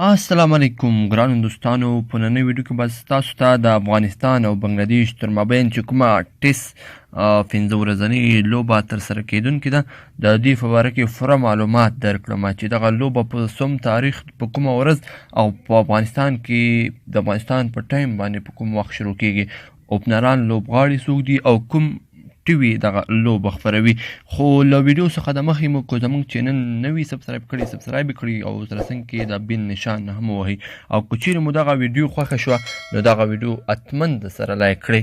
السلام علیکم ګرانو دوستانو، په نننۍ ویډیو کې به ستاسو ته د افغانستان او بنګلادیش تر مابین چې کومه ټیسټ 15 ورځنۍ لوبه ترسره کیدونکې ده د دې په باره کې پوره معلومات درکړم چې دغه لوبه په څوم تاریخ په کومه ورځ او په افغانستان کې د افغانستان په ټایم باندې په کوم وخت شروع کیږي، اوپنران لوبغاړي څوک دي او کوم ټي وي دغه لوبه خپروي. خو له ویډیو څخه د مخکې مو که زموږ چینل نه وي سبسکرایب کړی سبسکرایب یې کړي او سره څنګ کې د بیل نشان هم ووهئ او که چیرې مو دغه ویډیو خوښه شوه نو دغه ویډیو حتما د سره لایک کړئ.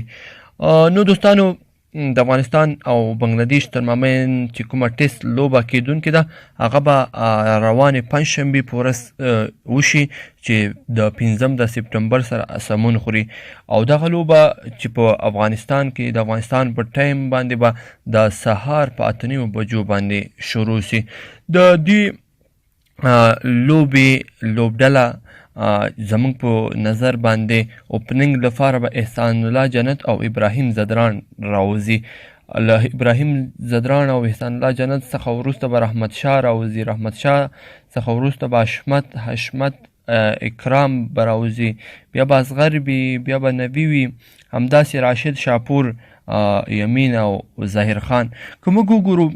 نو دوستانو، د افغانستان او بنګلادیش تر مابین چې کومه ټیسټ لوبه کیدونکې ده هغه به روانې پنجشنبې په ورځ وشي چې د 15 د سپټمبر سره سمون خوري او دغه لوبه چې په افغانستان کې د افغانستان په ټایم باندې به د سهار په 8:30 بجو باندې شروع سي. د دې لوبې لوبډله زمونږ په نظر باندې اوپننګ لپاره به احسان الله جنت او ابراهیم زدران راوځي. له ابراهیم زدران او احسان الله جنت څخه وروسته به رحمت شاه راوځي، رحمت شاه څخه وروسته به حشمت اکرام به راوځي، بیا به اصغر وي، بیا به نبي وي، همداسې راشد شاپور، یمین او ظاهر خان. که موږ وګورو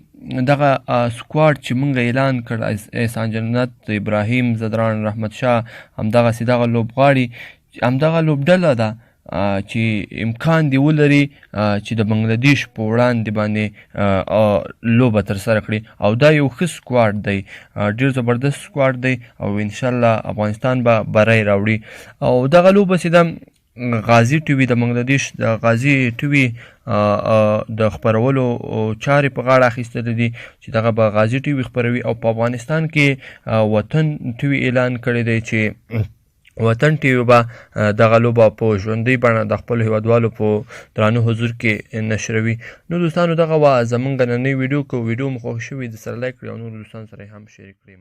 دغه سکواډ چې موږ اعلان کړ، احسان جنت، ابراهیم زدران، رحمت شاه، همدغسې دغه لوبغاړي همدغه لوبډله ده چې امکان دی ولري چې د بنګلادیش په وړاندې باندې لوبه ترسره کړي او دا یو ښه سکواډ دی، ډېر زبردست سکواډ دی او انشاءالله افغانستان به بری راوړي. او دغه لوبه چې ده غازي ټي وي د بنګلادیش د غازي ټي وي د خپرولو چارې په غاړه اخیستلې دي چې دغه به غازي ټي وي خپروي او په افغانستان کې وطن ټي وي اعلان کړی دی چې وطن ټي وي به دغه لوبه په ژوندۍ بڼه د خپلو هیوادوالو په درانه حضور کې نشروي. نو دوستانو، دغه وه زموږ نننۍ ویډیو. که ویډیو مو خوښ شوي د سره لایک کړئ او نورو دوستانو سره یې هم شریک کړئ.